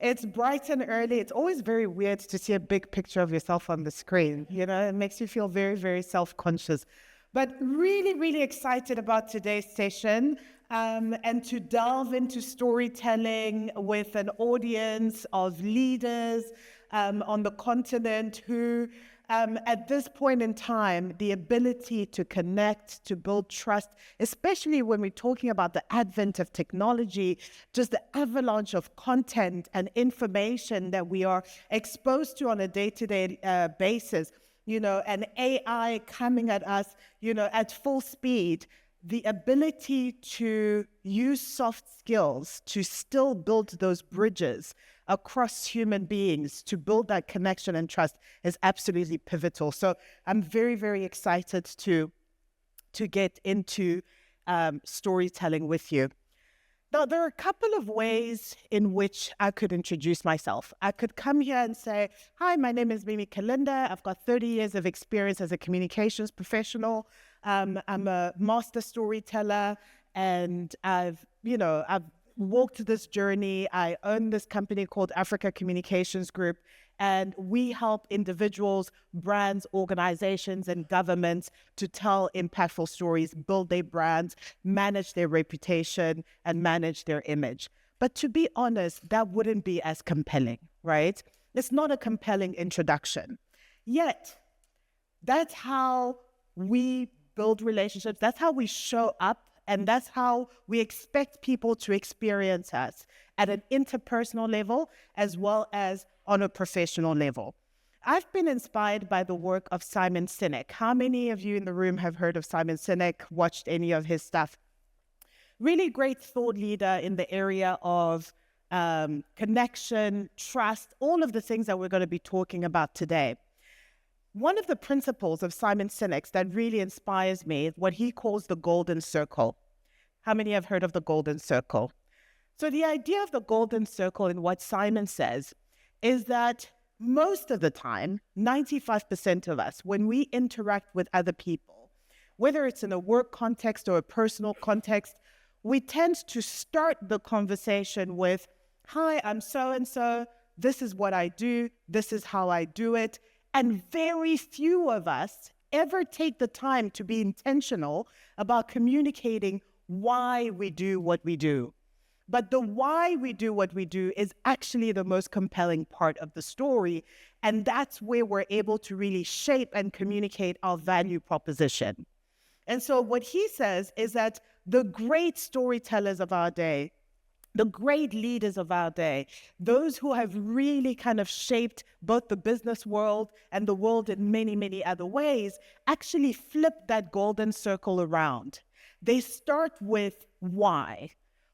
It's bright and early. It's always very weird to see a big picture of yourself on the screen. It makes you feel very, very self-conscious. But really, really excited about today's session and to delve into storytelling with an audience of leaders on the continent who, at this point in time, the ability to connect, to build trust, especially when we're talking about the advent of technology, just the avalanche of content and information that we are exposed to on a day-to-day basis, and AI coming at us, at full speed, the ability to use soft skills to still build those bridges across human beings, to build that connection and trust is absolutely pivotal. So I'm very, very excited to get into storytelling with you. Now, there are a couple of ways in which I could introduce myself. I could come here and say, hi, my name is Kalinda. I've got 30 years of experience as a communications professional. I'm a master storyteller, and I've walked this journey. I own this company called Africa Communications Group, and we help individuals, brands, organizations, and governments to tell impactful stories, build their brands, manage their reputation, and manage their image. But to be honest, that wouldn't be as compelling, right? It's not a compelling introduction. Yet, that's how we build relationships. That's how we show up. And that's how we expect people to experience us at an interpersonal level as well as on a professional level. I've been inspired by the work of Simon Sinek. How many of you in the room have heard of Simon Sinek, watched any of his stuff? Really great thought leader in the area of connection, trust, all of the things that we're going to be talking about today. One of the principles of Simon Sinek's that really inspires me is what he calls the golden circle. How many have heard of the golden circle? So the idea of the golden circle and what Simon says is that most of the time, 95% of us, when we interact with other people, whether it's in a work context or a personal context, we tend to start the conversation with, hi, I'm so-and-so, this is what I do, this is how I do it. And very few of us ever take the time to be intentional about communicating why we do what we do. But the why we do what we do is actually the most compelling part of the story. And that's where we're able to really shape and communicate our value proposition. And so what he says is that the great storytellers of our day, the great leaders of our day, those who have really kind of shaped both the business world and the world in many, many other ways, actually flip that golden circle around. They start with why.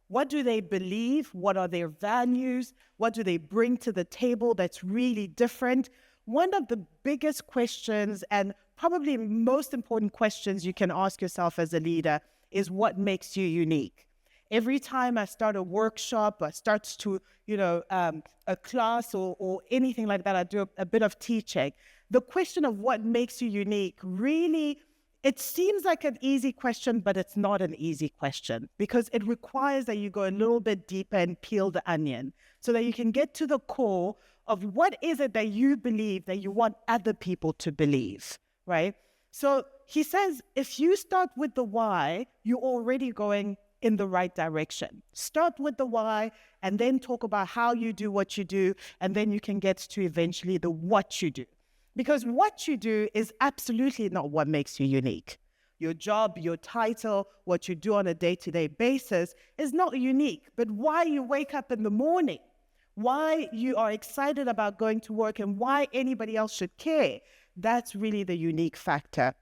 What do they believe? What are their values? What do they bring to the table that's really different? One of the biggest questions and probably most important questions you can ask yourself as a leader is what makes you unique? Every time I start a workshop, I start to, a class or anything like that, I do a bit of teaching. The question of what makes you unique really, it seems like an easy question, but it's not an easy question because it requires that you go a little bit deeper and peel the onion so that you can get to the core of what is it that you believe that you want other people to believe, right? So he says, if you start with the why, you're already going in the right direction. Start with the why and then talk about how you do what you do, and then you can get to eventually the what you do. Because what you do is absolutely not what makes you unique. Your job, your title, what you do on a day-to-day basis is not unique, but why you wake up in the morning, why you are excited about going to work, and why anybody else should care, that's really the unique factor.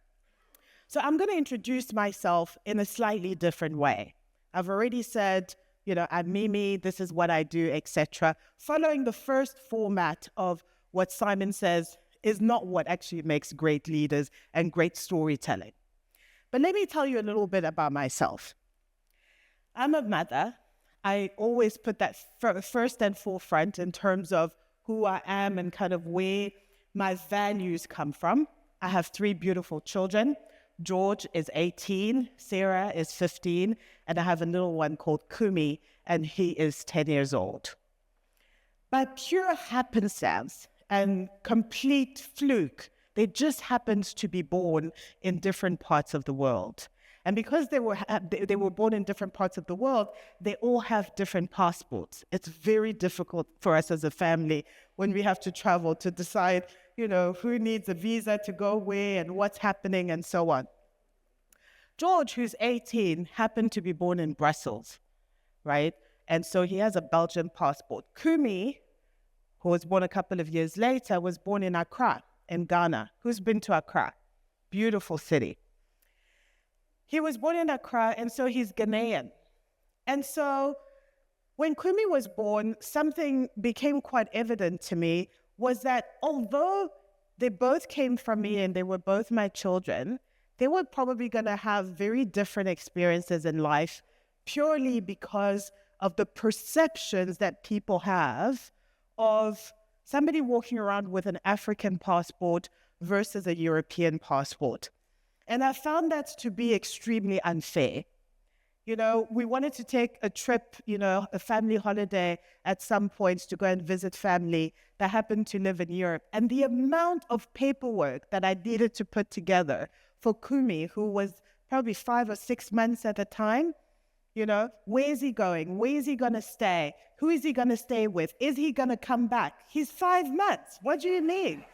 So I'm going to introduce myself in a slightly different way. I've already said, I'm Mimi, this is what I do, etc. Following the first format of what Simon says is not what actually makes great leaders and great storytelling. But let me tell you a little bit about myself. I'm a mother. I always put that first and forefront in terms of who I am and kind of where my values come from. I have 3 beautiful children. George is 18, Sarah is 15, and I have a little one called Kumi, and he is 10 years old. By pure happenstance and complete fluke, they just happened to be born in different parts of the world. And because they were born in different parts of the world, they all have different passports. It's very difficult for us as a family when we have to travel to decide, who needs a visa to go where and what's happening and so on. George, who's 18, happened to be born in Brussels, right? And so he has a Belgian passport. Kumi, who was born a couple of years later, was born in Accra, in Ghana. Who's been to Accra? Beautiful city. He was born in Accra, and so he's Ghanaian. And so when Kumi was born, something became quite evident to me, was that although they both came from me and they were both my children, they were probably going to have very different experiences in life purely because of the perceptions that people have of somebody walking around with an African passport versus a European passport. And I found that to be extremely unfair. We wanted to take a trip, a family holiday at some point to go and visit family that happened to live in Europe. And the amount of paperwork that I needed to put together for Kumi, who was probably 5 or 6 months at the time, where is he going? Where is he going to stay? Who is he going to stay with? Is he going to come back? He's 5 months. What do you mean?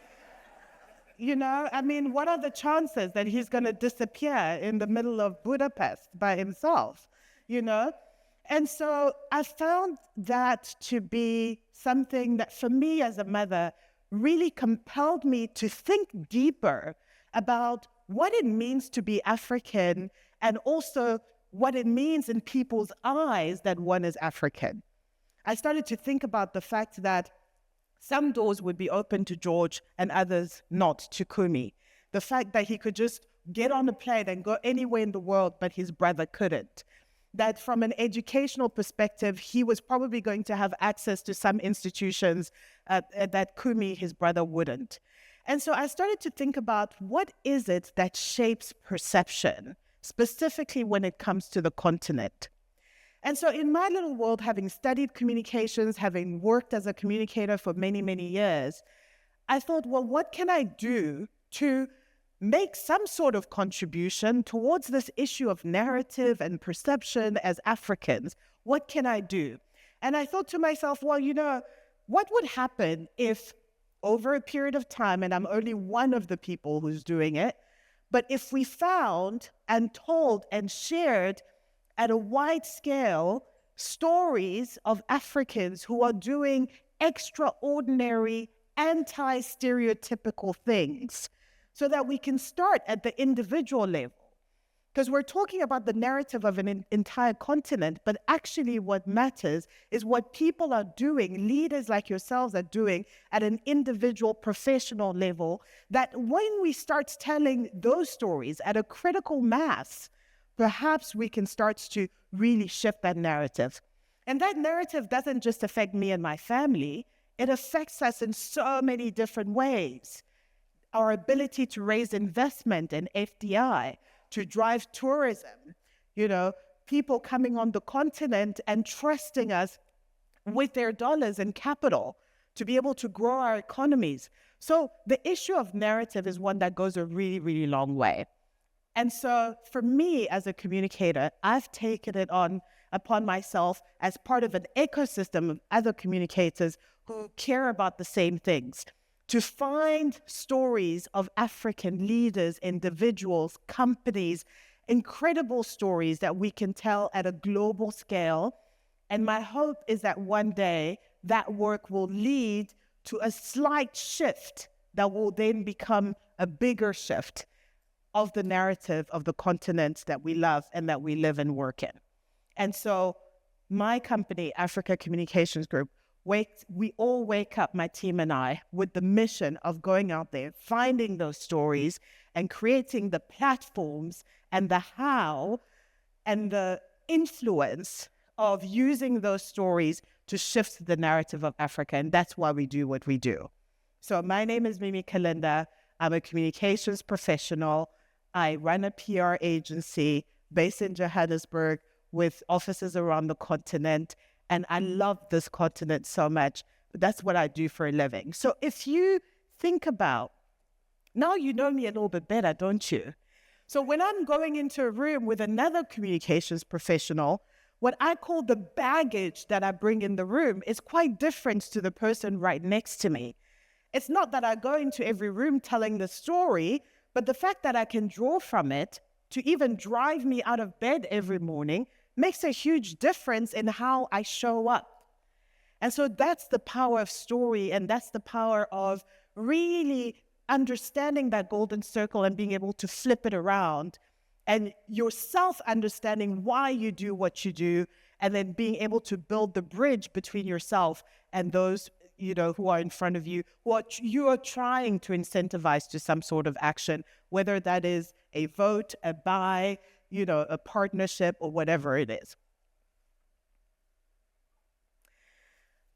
What are the chances that he's going to disappear in the middle of Budapest by himself, And so I found that to be something that, for me as a mother, really compelled me to think deeper about what it means to be African and also what it means in people's eyes that one is African. I started to think about the fact that some doors would be open to George and others not to Kumi. The fact that he could just get on a plane and go anywhere in the world, but his brother couldn't. That from an educational perspective, he was probably going to have access to some institutions that Kumi, his brother, wouldn't. And so I started to think about what is it that shapes perception, specifically when it comes to the continent. And so in my little world, having studied communications, having worked as a communicator for many, many years, I thought, well, what can I do to make some sort of contribution towards this issue of narrative and perception as Africans? What can I do? And I thought to myself, well, what would happen if over a period of time, and I'm only one of the people who's doing it, but if we found and told and shared at a wide scale stories of Africans who are doing extraordinary, anti-stereotypical things so that we can start at the individual level. Because we're talking about the narrative of an entire continent, but actually what matters is what people are doing, leaders like yourselves are doing at an individual professional level, that when we start telling those stories at a critical mass, perhaps we can start to really shift that narrative. And that narrative doesn't just affect me and my family, it affects us in so many different ways. Our ability to raise investment in FDI, to drive tourism, people coming on the continent and trusting us with their dollars and capital to be able to grow our economies. So the issue of narrative is one that goes a really, really long way. And so for me as a communicator, I've taken it upon myself as part of an ecosystem of other communicators who care about the same things, to find stories of African leaders, individuals, companies, incredible stories that we can tell at a global scale. And my hope is that one day that work will lead to a slight shift that will then become a bigger shift of the narrative of the continent that we love and that we live and work in. And so my company, Africa Communications Group, we all wake up, my team and I, with the mission of going out there, finding those stories and creating the platforms and the how and the influence of using those stories to shift the narrative of Africa. And that's why we do what we do. So my name is Mimi Kalinda. I'm a communications professional. I run a PR agency based in Johannesburg with offices around the continent. And I love this continent so much That's what I do for a living. So if you think about, now you know me a little bit better, don't you? So when I'm going into a room with another communications professional, what I call the baggage that I bring in the room is quite different to the person right next to me. It's not that I go into every room telling the story, but the fact that I can draw from it to even drive me out of bed every morning makes a huge difference in how I show up. And so that's the power of story, and that's the power of really understanding that golden circle and being able to flip it around, and yourself understanding why you do what you do, and then being able to build the bridge between yourself and those, who are in front of you, what you are trying to incentivize to some sort of action, whether that is a vote, a buy, a partnership, or whatever it is.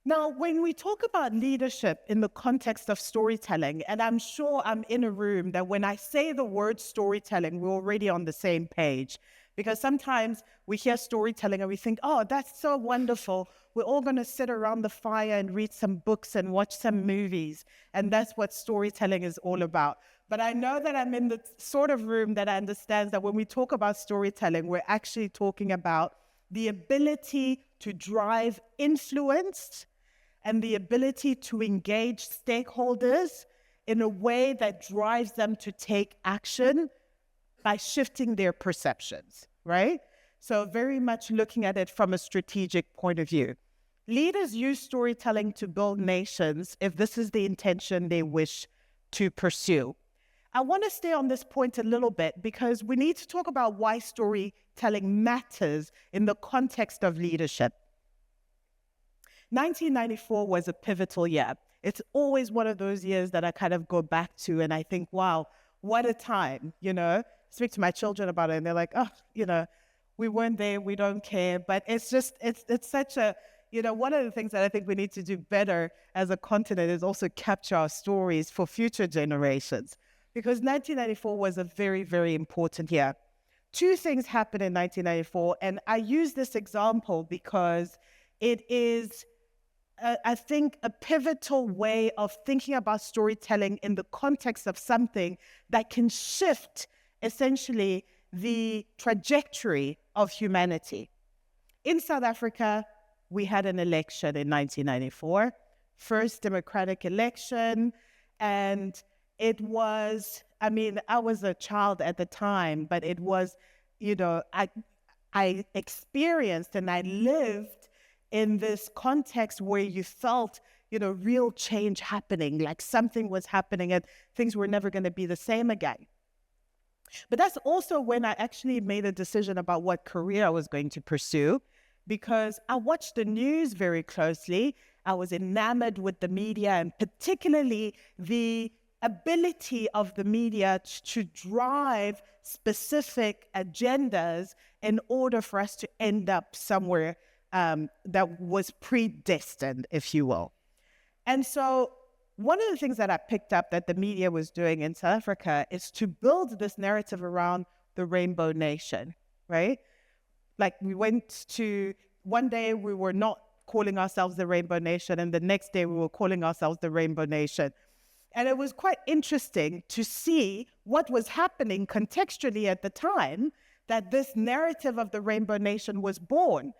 Now, when we talk about leadership in the context of storytelling, and I'm sure I'm in a room that when I say the word storytelling, we're already on the same page. Because sometimes we hear storytelling and we think, oh, that's so wonderful. We're all going to sit around the fire and read some books and watch some movies. And that's what storytelling is all about. But I know that I'm in the sort of room that understands that when we talk about storytelling, we're actually talking about the ability to drive influence and the ability to engage stakeholders in a way that drives them to take action by shifting their perceptions, right? So very much looking at it from a strategic point of view. Leaders use storytelling to build nations if this is the intention they wish to pursue. I want to stay on this point a little bit because we need to talk about why storytelling matters in the context of leadership. 1994 was a pivotal year. It's always one of those years that I kind of go back to and I think, wow, what a time, Speak to my children about it and they're like, oh, we weren't there, we don't care. But it's just, it's such a, one of the things that I think we need to do better as a continent is also capture our stories for future generations. Because 1994 was a very, very important year. Two things happened in 1994, and I use this example because it is, I think, a pivotal way of thinking about storytelling in the context of something that can shift, essentially, the trajectory of humanity. In South Africa, we had an election in 1994, first democratic election, and it was, I was a child at the time, but it was, I experienced and I lived in this context where you felt, real change happening, like something was happening and things were never going to be the same again. But that's also when I actually made a decision about what career I was going to pursue, because I watched the news very closely. I was enamored with the media, and particularly the ability of the media to drive specific agendas in order for us to end up somewhere that was predestined, if you will. And so one of the things that I picked up that the media was doing in South Africa is to build this narrative around the Rainbow Nation, right? Like one day we were not calling ourselves the Rainbow Nation, and the next day we were calling ourselves the Rainbow Nation. And it was quite interesting to see what was happening contextually at the time that this narrative of the Rainbow Nation was born.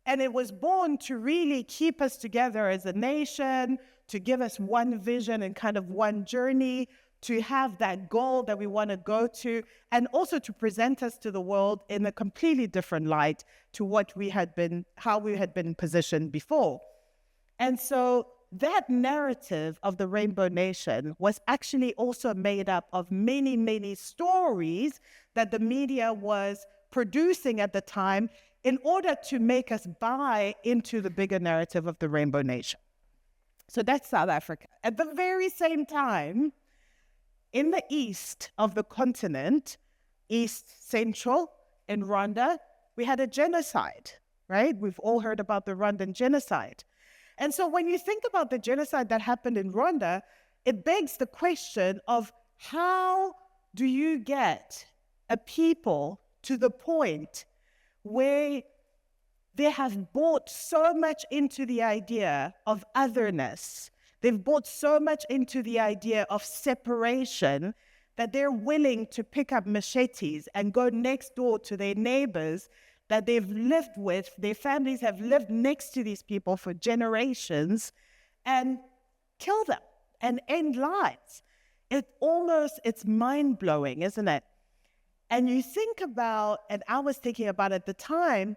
And it was born to really keep us together as a nation, to give us one vision and kind of one journey, to have that goal that we want to go to, and also to present us to the world in a completely different light to how we had been positioned before. And so that narrative of the Rainbow Nation was actually also made up of many, many stories that the media was producing at the time in order to make us buy into the bigger narrative of the Rainbow Nation. So that's South Africa. At the very same time, in the east of the continent, East Central, in Rwanda, we had a genocide, right? We've all heard about the Rwandan genocide. And so when you think about the genocide that happened in Rwanda, it begs the question of how do you get a people to the point where they have bought so much into the idea of otherness. They've bought so much into the idea of separation that they're willing to pick up machetes and go next door to their neighbors that they've lived with. Their families have lived next to these people for generations and kill them and end lives. It's mind-blowing, isn't it? And you think about, and I was thinking about at the time,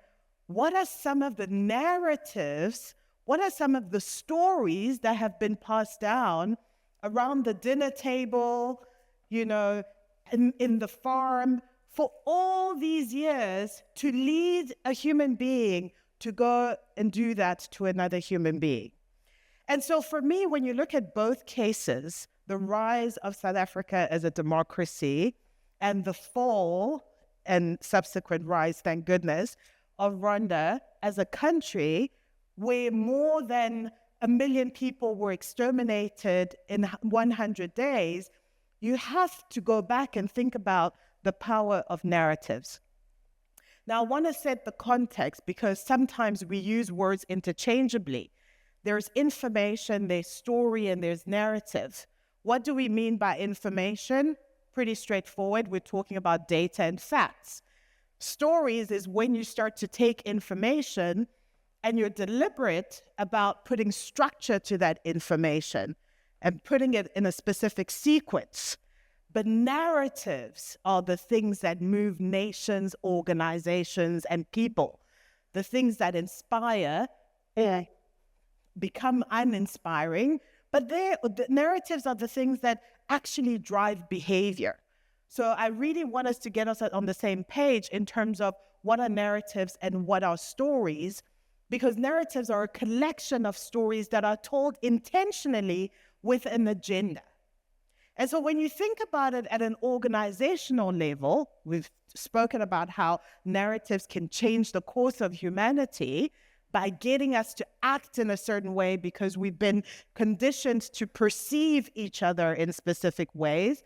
what are some of the narratives, what are some of the stories that have been passed down around the dinner table, in the farm, for all these years to lead a human being to go and do that to another human being. And so for me, when you look at both cases, the rise of South Africa as a democracy and the fall and subsequent rise, thank goodness, of Rwanda as a country where more than 1 million people were exterminated in 100 days, you have to go back and think about the power of narratives. Now, I want to set the context because sometimes we use words interchangeably. There's information, there's story, and there's narrative. What do we mean by information? Pretty straightforward. We're talking about data and facts. Stories is when you start to take information and you're deliberate about putting structure to that information and putting it in a specific sequence. But narratives are the things that move nations, organizations, and people. The things that inspire become uninspiring, but the narratives are the things that actually drive behavior. So I really want us to get us on the same page in terms of what are narratives and what are stories, because narratives are a collection of stories that are told intentionally with an agenda. And so when you think about it at an organizational level, we've spoken about how narratives can change the course of humanity by getting us to act in a certain way because we've been conditioned to perceive each other in specific ways.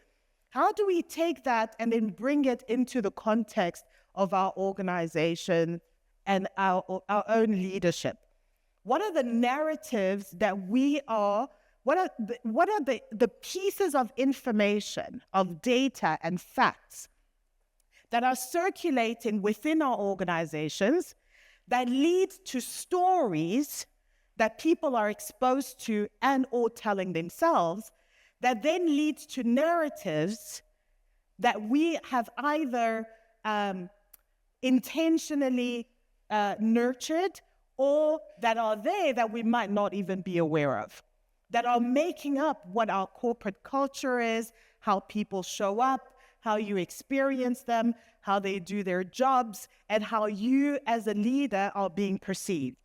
How do we take that and then bring it into the context of our organization and our own leadership? What are the narratives that we are, what are the pieces of information, of data and facts that are circulating within our organizations that lead to stories that people are exposed to and or telling themselves that then leads to narratives that we have either intentionally nurtured or that are there that we might not even be aware of, that are making up what our corporate culture is, how people show up, how you experience them, how they do their jobs, and how you as a leader are being perceived.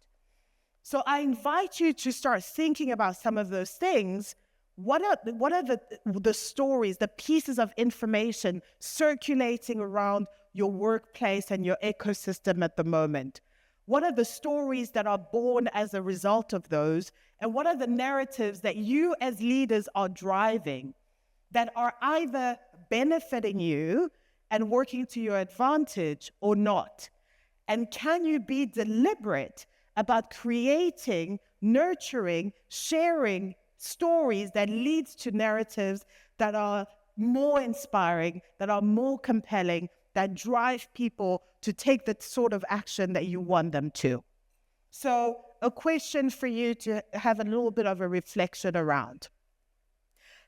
So I invite you to start thinking about some of those things. What are the stories, the pieces of information circulating around your workplace and your ecosystem at the moment? What are the stories that are born as a result of those? And what are the narratives that you as leaders are driving that are either benefiting you and working to your advantage or not? And can you be deliberate about creating, nurturing, sharing stories that leads to narratives that are more inspiring, that are more compelling, that drive people to take the sort of action that you want them to? So a question for you to have a little bit of a reflection around.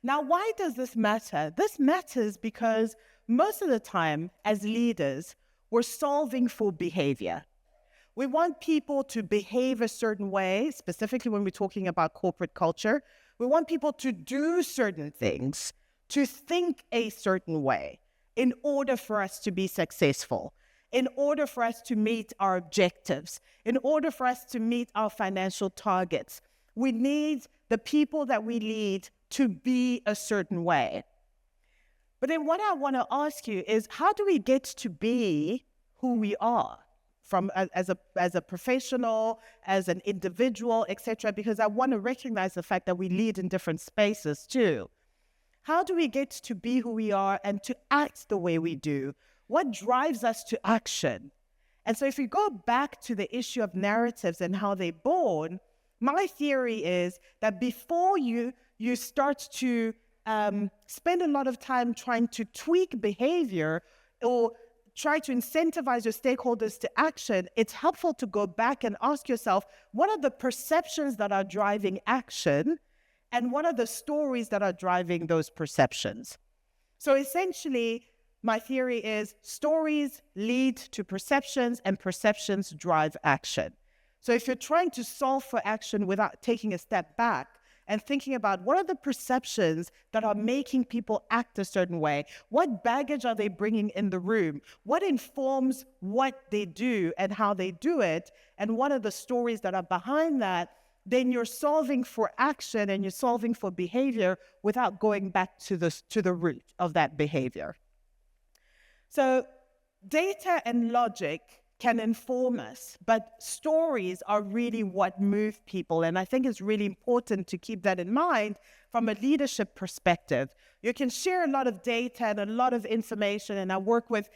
Now, why does this matter? This matters because most of the time as leaders, we're solving for behavior. We want people to behave a certain way, specifically when we're talking about corporate culture. We want people to do certain things, to think a certain way in order for us to be successful, in order for us to meet our objectives, in order for us to meet our financial targets. We need the people that we lead to be a certain way. But then what I want to ask you is, how do we get to be who we are as a professional, as an individual, etc.? Because I want to recognize the fact that we lead in different spaces too. How do we get to be who we are and to act the way we do? What drives us to action? And so if you go back to the issue of narratives and how they're born, my theory is that before you start to spend a lot of time trying to tweak behavior or try to incentivize your stakeholders to action, it's helpful to go back and ask yourself, what are the perceptions that are driving action? And what are the stories that are driving those perceptions? So essentially, my theory is stories lead to perceptions and perceptions drive action. So if you're trying to solve for action without taking a step back and thinking about what are the perceptions that are making people act a certain way, what baggage are they bringing in the room, what informs what they do and how they do it, and what are the stories that are behind that, then you're solving for action and you're solving for behavior without going back to the root of that behavior. So data and logic can inform us, but stories are really what move people. And I think it's really important to keep that in mind from a leadership perspective. You can share a lot of data and a lot of information, and I work with,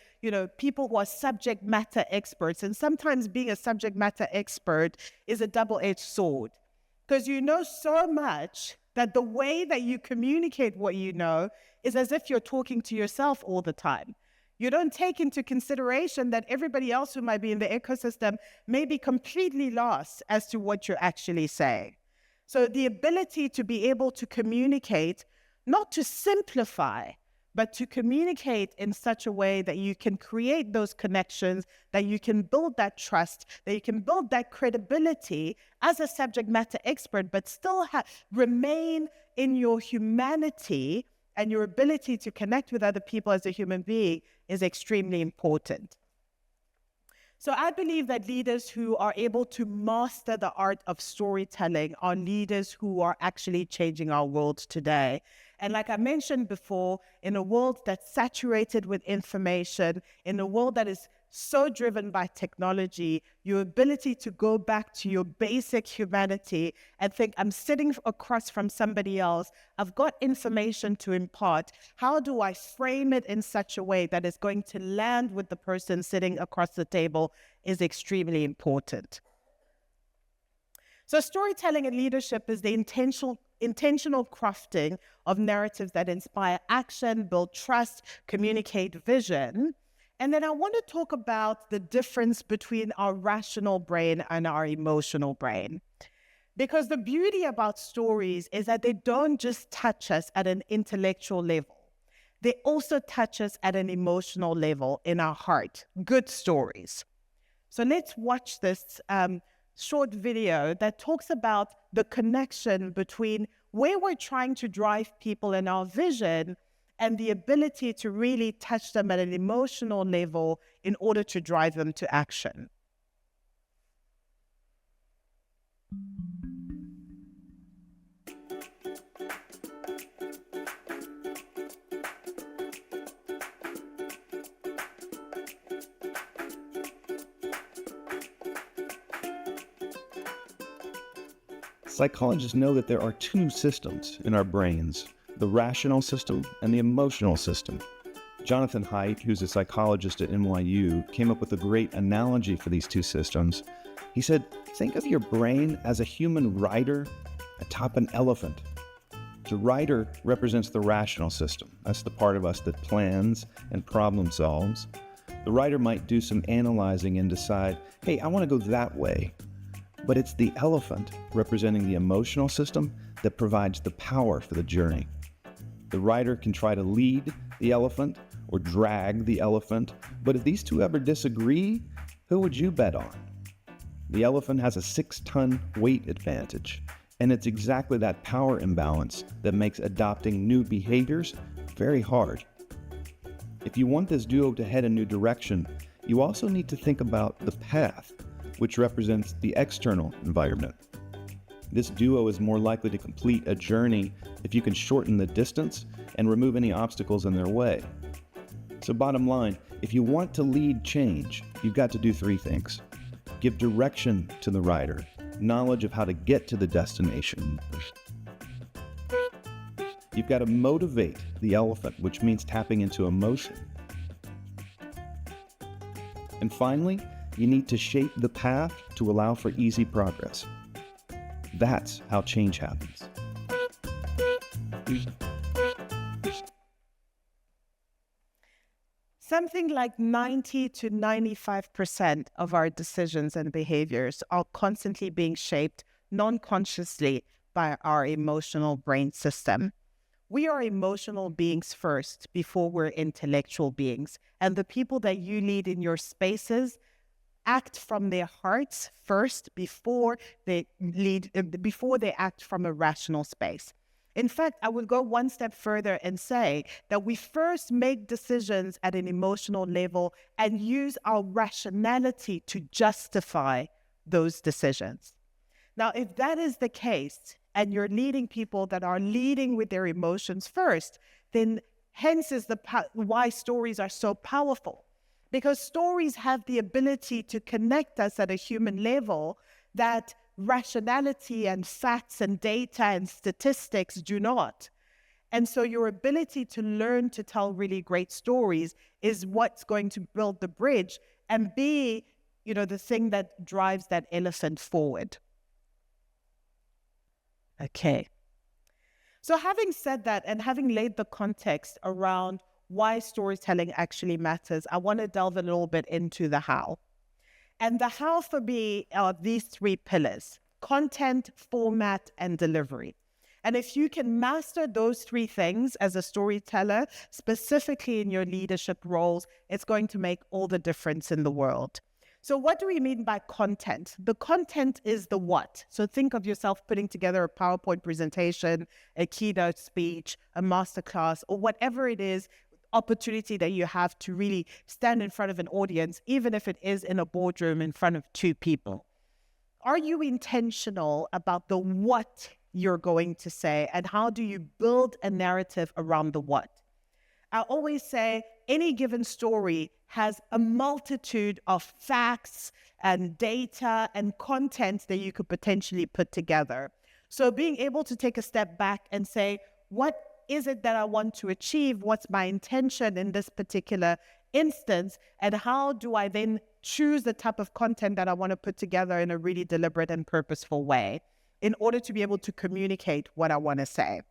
people who are subject matter experts. And sometimes being a subject matter expert is a double-edged sword, because you know so much that the way that you communicate what you know is as if you're talking to yourself all the time. You don't take into consideration that everybody else who might be in the ecosystem may be completely lost as to what you're actually saying. So the ability to be able to communicate, not to simplify, but to communicate in such a way that you can create those connections, that you can build that trust, that you can build that credibility as a subject matter expert, but still remain in your humanity and your ability to connect with other people as a human being is extremely important. So I believe that leaders who are able to master the art of storytelling are leaders who are actually changing our world today. And like I mentioned before, in a world that's saturated with information, in a world that is so driven by technology, your ability to go back to your basic humanity and think, I'm sitting across from somebody else, I've got information to impart. How do I frame it in such a way that is going to land with the person sitting across the table is extremely important. So storytelling and leadership is the intentional crafting of narratives that inspire action, build trust, communicate vision. And then I want to talk about the difference between our rational brain and our emotional brain. Because the beauty about stories is that they don't just touch us at an intellectual level. They also touch us at an emotional level in our heart. Good stories. So let's watch this short video that talks about the connection between where we're trying to drive people in our vision and the ability to really touch them at an emotional level in order to drive them to action. Psychologists know that there are two systems in our brains, the rational system and the emotional system. Jonathan Haidt, who's a psychologist at NYU, came up with a great analogy for these two systems. He said, think of your brain as a human rider atop an elephant. The rider represents the rational system. That's the part of us that plans and problem solves. The rider might do some analyzing and decide, hey, I want to go that way. But it's the elephant, representing the emotional system, that provides the power for the journey. The rider can try to lead the elephant or drag the elephant, but if these two ever disagree, who would you bet on? The elephant has a 6-ton weight advantage, and it's exactly that power imbalance that makes adopting new behaviors very hard. If you want this duo to head a new direction, you also need to think about the path, which represents the external environment. This duo is more likely to complete a journey if you can shorten the distance and remove any obstacles in their way. So bottom line, if you want to lead change, you've got to do 3 things. Give direction to the rider, knowledge of how to get to the destination. You've got to motivate the elephant, which means tapping into emotion. And finally, You need to shape the path to allow for easy progress. That's how change happens. Something like 90 to 95% of our decisions and behaviors are constantly being shaped non-consciously by our emotional brain system. We are emotional beings first before we're intellectual beings. And the people that you lead in your spaces act from their hearts first before they act from a rational space. In fact, I would go one step further and say that we first make decisions at an emotional level and use our rationality to justify those decisions. Now, if that is the case, and you're leading people that are leading with their emotions first, then hence is why stories are so powerful. Because stories have the ability to connect us at a human level that rationality and facts and data and statistics do not. And so your ability to learn to tell really great stories is what's going to build the bridge and be, the thing that drives that elephant forward. Okay. So having said that and having laid the context around why storytelling actually matters, I want to delve a little bit into the how. And the how for me are these three pillars: content, format, and delivery. And if you can master those three things as a storyteller, specifically in your leadership roles, it's going to make all the difference in the world. So what do we mean by content? The content is the what. So think of yourself putting together a PowerPoint presentation, a keynote speech, a masterclass, or whatever it is, opportunity that you have to really stand in front of an audience, even if it is in a boardroom in front of two people. Are you intentional about the what you're going to say, and how do you build a narrative around the what? I always say any given story has a multitude of facts and data and content that you could potentially put together. So being able to take a step back and say, what is it that I want to achieve? What's my intention in this particular instance? And how do I then choose the type of content that I want to put together in a really deliberate and purposeful way in order to be able to communicate what I want to say?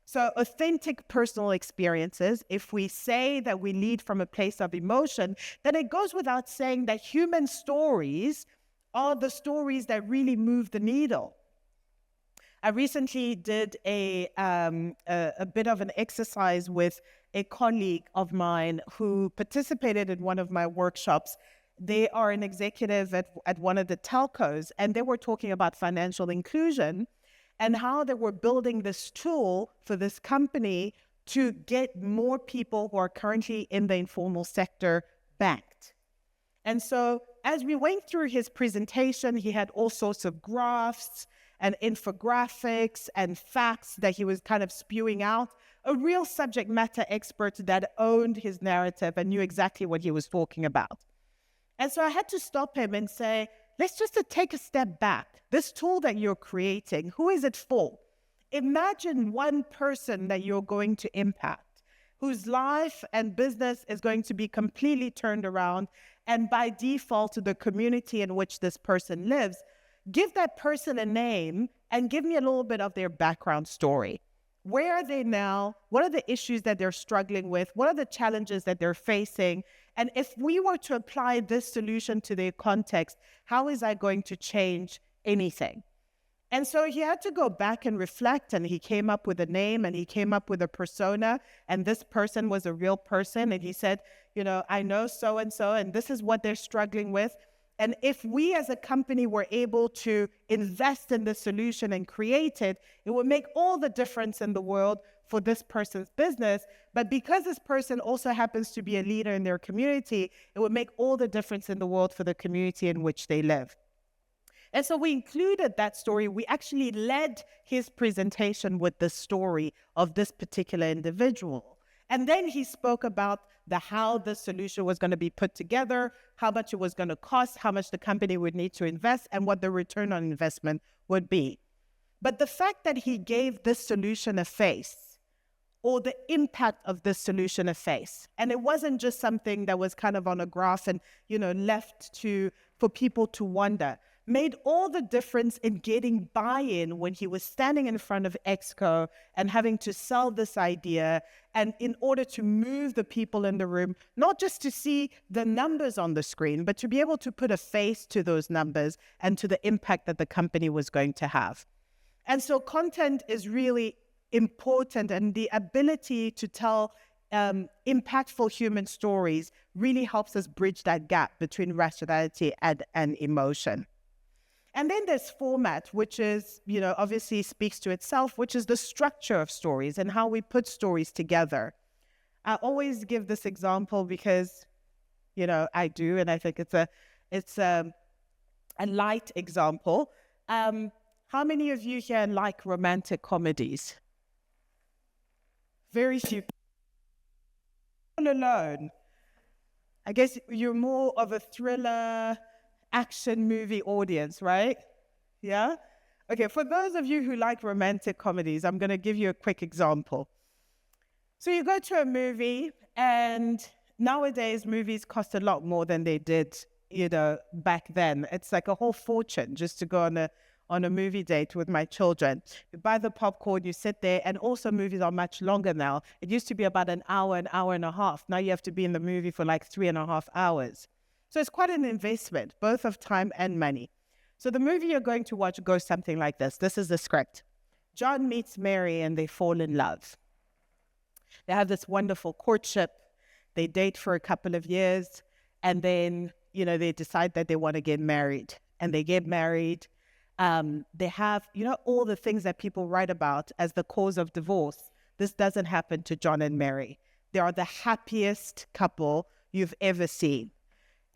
So authentic personal experiences, if we say that we lead from a place of emotion, then it goes without saying that human stories are the stories that really move the needle. I recently did a bit of an exercise with a colleague of mine who participated in one of my workshops. They are an executive at one of the telcos, and they were talking about financial inclusion and how they were building this tool for this company to get more people who are currently in the informal sector banked. And so as we went through his presentation, he had all sorts of graphs and infographics and facts that he was kind of spewing out. A real subject matter expert that owned his narrative and knew exactly what he was talking about. And so I had to stop him and say, let's just take a step back. This tool that you're creating, who is it for? Imagine one person that you're going to impact, whose life and business is going to be completely turned around, and by default, the community in which this person lives. Give that person a name and give me a little bit of their background story. Where are they now? What are the issues that they're struggling with? What are the challenges that they're facing? And if we were to apply this solution to their context, how is that going to change anything? And so he had to go back and reflect, and he came up with a name and he came up with a persona, and this person was a real person. And he said, I know so-and-so, and this is what they're struggling with. And if we as a company were able to invest in the solution and create it, it would make all the difference in the world for this person's business. But because this person also happens to be a leader in their community, it would make all the difference in the world for the community in which they live. And so we included that story. We actually led his presentation with the story of this particular individual. And then he spoke about how the solution was going to be put together, how much it was going to cost, how much the company would need to invest, and what the return on investment would be. But the fact that he gave this solution a face, or the impact of this solution a face, and it wasn't just something that was kind of on a graph and, left for people to wonder, made all the difference in getting buy-in when he was standing in front of Exco and having to sell this idea, and in order to move the people in the room, not just to see the numbers on the screen, but to be able to put a face to those numbers and to the impact that the company was going to have. And so content is really important, and the ability to tell impactful human stories really helps us bridge that gap between rationality and emotion. And then there's format, which is, obviously speaks to itself, which is the structure of stories and how we put stories together. I always give this example because, I do, and I think it's a light example. How many of you here like romantic comedies? Very few. All alone. I guess you're more of a thriller, action movie audience, right? Yeah? Okay, for those of you who like romantic comedies, I'm going to give you a quick example. So you go to a movie, and nowadays movies cost a lot more than they did, back then. It's like a whole fortune just to go on a movie date with my children. You buy the popcorn, you sit there, and also movies are much longer now. It used to be about an hour and a half. Now you have to be in the movie for like 3.5 hours. So it's quite an investment, both of time and money. So the movie you're going to watch goes something like this. This is the script. John meets Mary and they fall in love. They have this wonderful courtship. They date for a couple of years, and then, they decide that they want to get married. And they get married. They have, all the things that people write about as the cause of divorce. This doesn't happen to John and Mary. They are the happiest couple you've ever seen.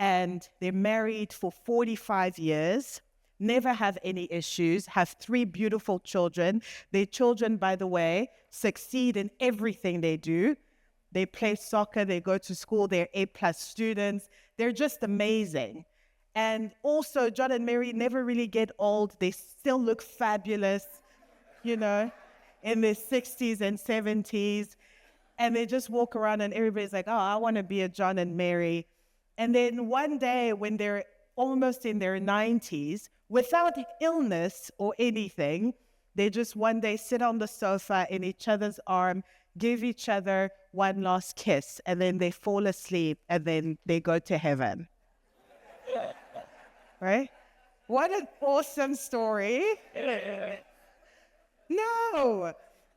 And they're married for 45 years, never have any issues, have 3 beautiful children. Their children, by the way, succeed in everything they do. They play soccer, they go to school, they're A+ students. They're just amazing. And also, John and Mary never really get old. They still look fabulous, in their 60s and 70s. And they just walk around and everybody's like, oh, I want to be a John and Mary. And then one day when they're almost in their 90s, without illness or anything, they just one day sit on the sofa in each other's arm, give each other one last kiss, and then they fall asleep, and then they go to heaven. Right? What an awesome story. No.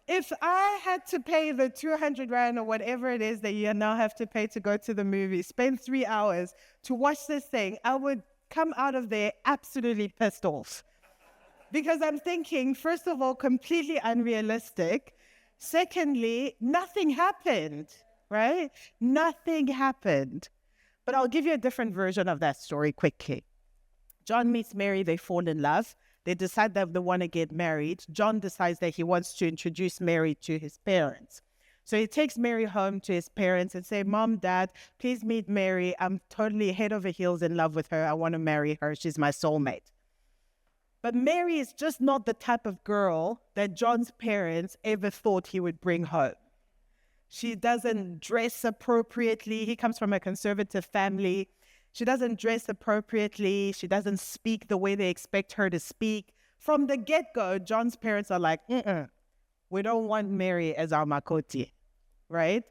If I had to pay the 200 Rand or whatever it is that you now have to pay to go to the movie, spend 3 hours to watch this thing, I would come out of there absolutely pissed off. Because I'm thinking, first of all, completely unrealistic. Secondly, nothing happened, right? Nothing happened. But I'll give you a different version of that story quickly. John meets Mary, they fall in love. They decide that they want to get married. John decides that he wants to introduce Mary to his parents. So he takes Mary home to his parents and say, Mom, Dad, please meet Mary. I'm totally head over heels in love with her. I want to marry her. She's my soulmate. But Mary is just not the type of girl that John's parents ever thought he would bring home. She doesn't dress appropriately. He comes from a conservative family. She doesn't dress appropriately. She doesn't speak the way they expect her to speak. From the get-go, John's parents are like, we don't want Mary as our makoti, right?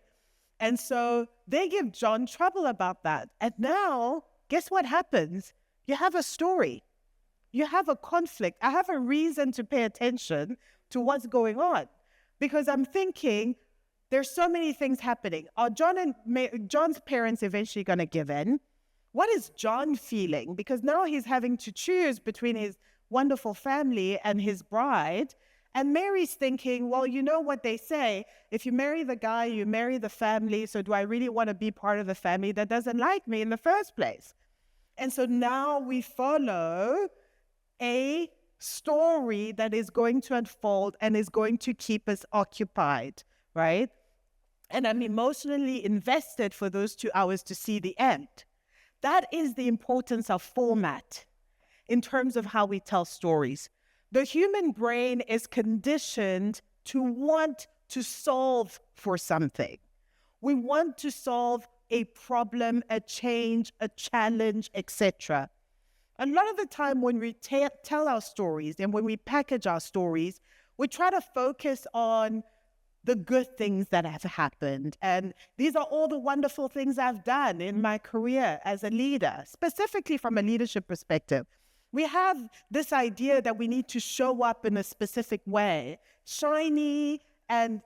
And so they give John trouble about that. And now, guess what happens? You have a story. You have a conflict. I have a reason to pay attention to what's going on. Because I'm thinking, there's so many things happening. Are John's parents eventually going to give in? What is John feeling? Because now he's having to choose between his wonderful family and his bride. And Mary's thinking, well, you know what they say. If you marry the guy, you marry the family. So do I really want to be part of the family that doesn't like me in the first place? And so now we follow a story that is going to unfold and is going to keep us occupied, right? And I'm emotionally invested for those 2 hours to see the end. That is the importance of format in terms of how we tell stories. The human brain is conditioned to want to solve for something. We want to solve a problem, a change, a challenge, etc. A lot of the time when we tell our stories and when we package our stories, we try to focus on the good things that have happened. And these are all the wonderful things I've done in my career as a leader, specifically from a leadership perspective. We have this idea that we need to show up in a specific way, shiny and,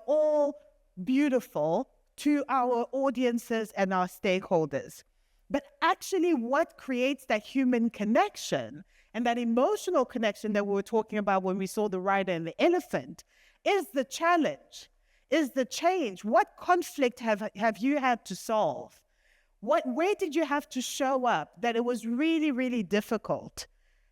all beautiful to our audiences and our stakeholders. But actually what creates that human connection and that emotional connection that we were talking about when we saw the rider and the elephant is the challenge, is the change. What conflict have you had to solve? Where did you have to show up that it was really, really difficult?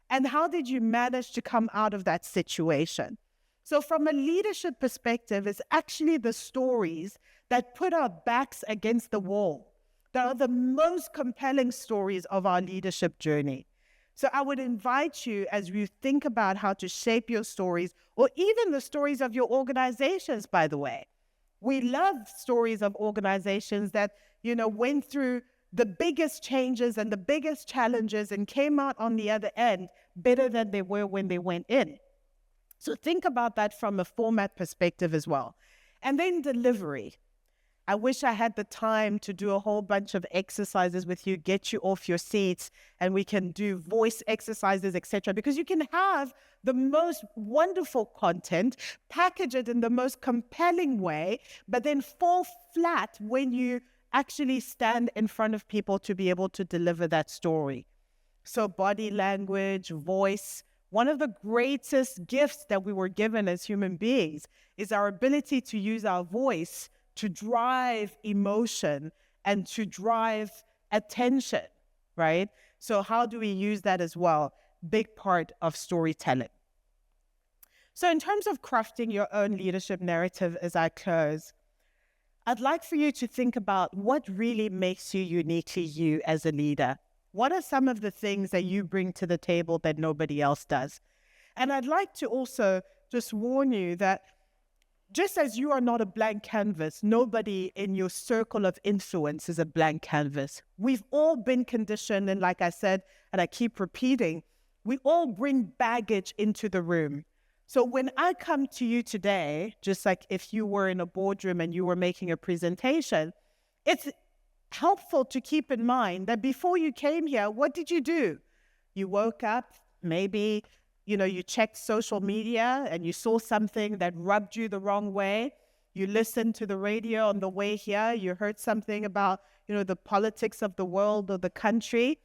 And how did you manage to come out of that situation? So from a leadership perspective, it's actually the stories that put our backs against the wall that are the most compelling stories of our leadership journey. So I would invite you, as you think about how to shape your stories, or even the stories of your organizations, by the way. We love stories of organizations that, went through the biggest changes and the biggest challenges and came out on the other end better than they were when they went in. So think about that from a format perspective as well. And then delivery. I wish I had the time to do a whole bunch of exercises with you, get you off your seats, and we can do voice exercises, etc. Because you can have the most wonderful content, package it in the most compelling way, but then fall flat when you actually stand in front of people to be able to deliver that story. So body language, voice, one of the greatest gifts that we were given as human beings is our ability to use our voice to drive emotion and to drive attention, right? So how do we use that as well? Big part of storytelling. So in terms of crafting your own leadership narrative as I close, I'd like for you to think about what really makes you uniquely you as a leader. What are some of the things that you bring to the table that nobody else does? And I'd like to also just warn you that just as you are not a blank canvas, nobody in your circle of influence is a blank canvas. We've all been conditioned, and like I said, and I keep repeating, we all bring baggage into the room. So when I come to you today, just like if you were in a boardroom and you were making a presentation, it's helpful to keep in mind that before you came here, what did you do? You woke up, maybe you checked social media and you saw something that rubbed you the wrong way. You listened to the radio on the way here. You heard something about, the politics of the world or the country.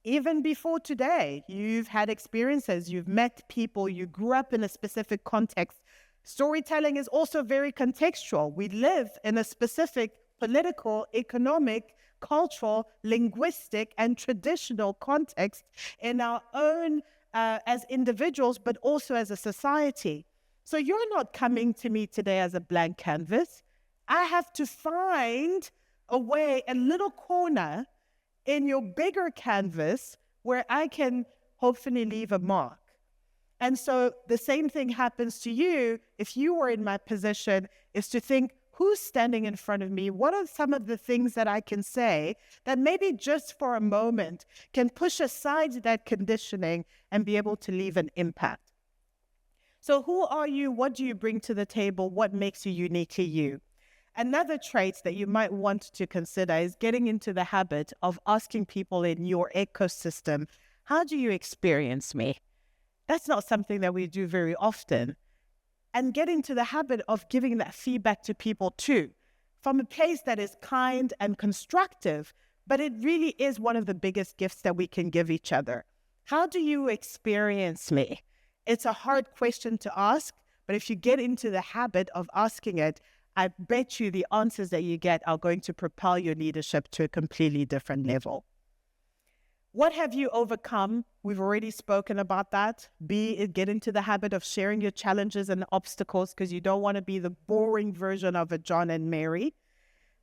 Even before today, you've had experiences, you've met people, you grew up in a specific context. Storytelling is also very contextual. We live in a specific political, economic, cultural, linguistic, and traditional context in our own as individuals, but also as a society. So you're not coming to me today as a blank canvas. I have to find a way, a little corner in your bigger canvas where I can hopefully leave a mark. And so the same thing happens to you if you were in my position, is to think, who's standing in front of me? What are some of the things that I can say that maybe just for a moment can push aside that conditioning and be able to leave an impact? So who are you? What do you bring to the table? What makes you uniquely you? Another trait that you might want to consider is getting into the habit of asking people in your ecosystem, how do you experience me? That's not something that we do very often. And get into the habit of giving that feedback to people too, from a place that is kind and constructive, but it really is one of the biggest gifts that we can give each other. How do you experience me? It's a hard question to ask, but if you get into the habit of asking it, I bet you the answers that you get are going to propel your leadership to a completely different level. What have you overcome? We've already spoken about that. Get into the habit of sharing your challenges and obstacles because you don't want to be the boring version of a John and Mary.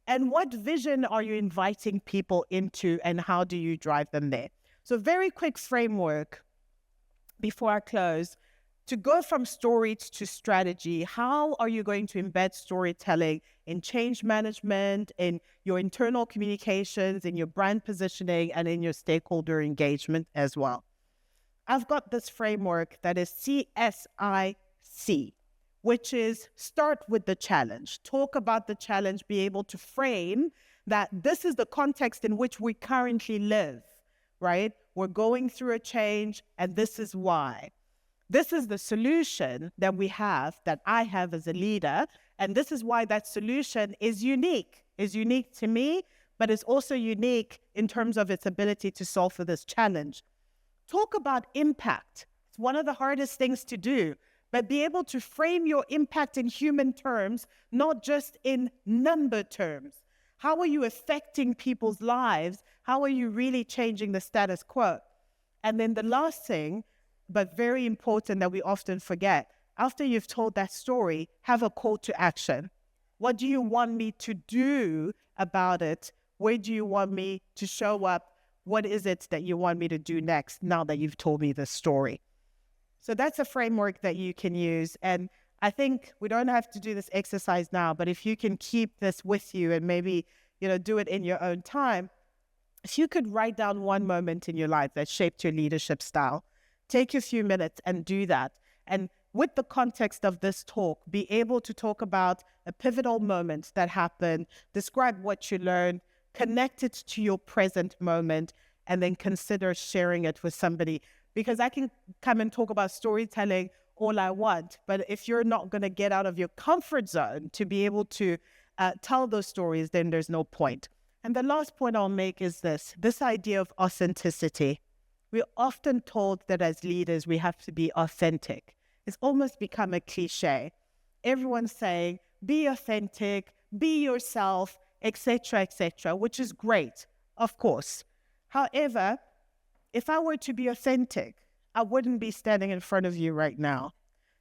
And what vision are you inviting people into and how do you drive them there? So very quick framework before I close to go from story to strategy, how are you going to embed storytelling in change management, in your internal communications, in your brand positioning, and in your stakeholder engagement as well? I've got this framework that is CSIC, which is start with the challenge, talk about the challenge, be able to frame that this is the context in which we currently live, right? We're going through a change, and this is why. This is the solution that we have, that I have as a leader, and this is why that solution is unique to me, but it's also unique in terms of its ability to solve for this challenge. Talk about impact. It's one of the hardest things to do, but be able to frame your impact in human terms, not just in number terms. How are you affecting people's lives? How are you really changing the status quo? And then the last thing, but very important, that we often forget, after you've told that story, have a call to action. What do you want me to do about it? Where do you want me to show up? What is it that you want me to do next now that you've told me the story? So that's a framework that you can use. And I think we don't have to do this exercise now, but if you can keep this with you and maybe, do it in your own time, if you could write down one moment in your life that shaped your leadership style, take a few minutes and do that. And with the context of this talk, be able to talk about a pivotal moment that happened, describe what you learned, connect it to your present moment, and then consider sharing it with somebody. Because I can come and talk about storytelling all I want, but if you're not going to get out of your comfort zone to be able to tell those stories, then there's no point. And the last point I'll make is this idea of authenticity. We're often told that as leaders, we have to be authentic. It's almost become a cliche. Everyone's saying, be authentic, be yourself, etc., which is great, of course. However, if I were to be authentic, I wouldn't be standing in front of you right now,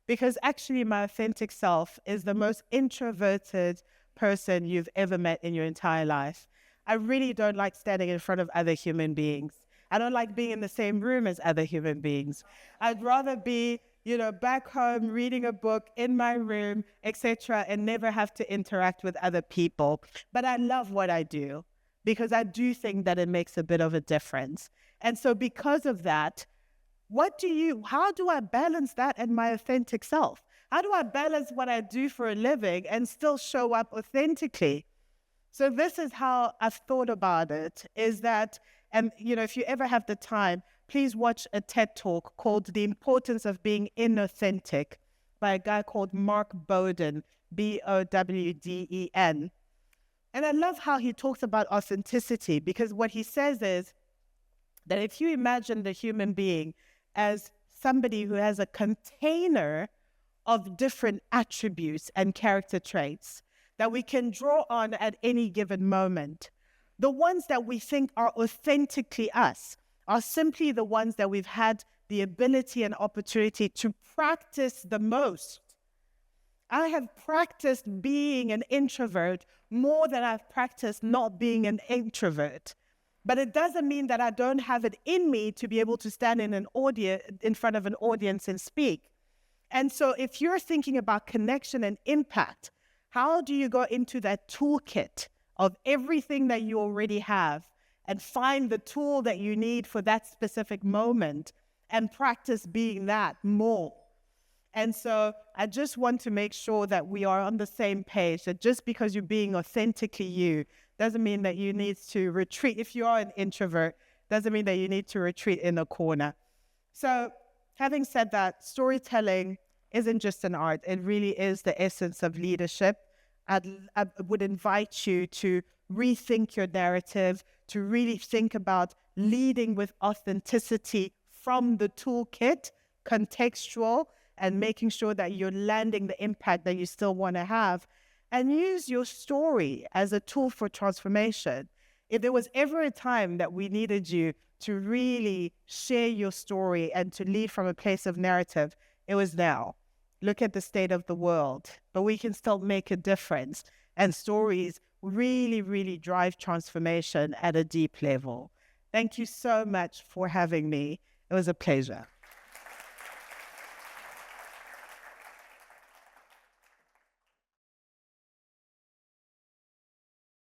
because actually my authentic self is the most introverted person you've ever met in your entire life. I really don't like standing in front of other human beings. I don't like being in the same room as other human beings. I'd rather be, back home reading a book in my room, etc., and never have to interact with other people. But I love what I do, because I do think that it makes a bit of a difference. And so because of that, how do I balance that and my authentic self? How do I balance what I do for a living and still show up authentically? So this is how I've thought about it, is that, and if you ever have the time, please watch a TED Talk called The Importance of Being Inauthentic by a guy called Mark Bowden, Bowden. And I love how he talks about authenticity, because what he says is that if you imagine the human being as somebody who has a container of different attributes and character traits that we can draw on at any given moment, the ones that we think are authentically us are simply the ones that we've had the ability and opportunity to practice the most. I have practiced being an introvert more than I've practiced not being an introvert. But it doesn't mean that I don't have it in me to be able to stand in front of an audience and speak. And so if you're thinking about connection and impact, how do you go into that toolkit of everything that you already have and find the tool that you need for that specific moment and practice being that more? And so I just want to make sure that we are on the same page, that just because you're being authentically you doesn't mean that you need to retreat. If you are an introvert, doesn't mean that you need to retreat in a corner. So having said that, storytelling isn't just an art. It really is the essence of leadership. I would invite you to rethink your narrative, to really think about leading with authenticity from the toolkit, contextual, and making sure that you're landing the impact that you still want to have. And use your story as a tool for transformation. If there was ever a time that we needed you to really share your story and to lead from a place of narrative, it was now. Look at the state of the world, but we can still make a difference. And stories really, really drive transformation at a deep level. Thank you so much for having me. It was a pleasure.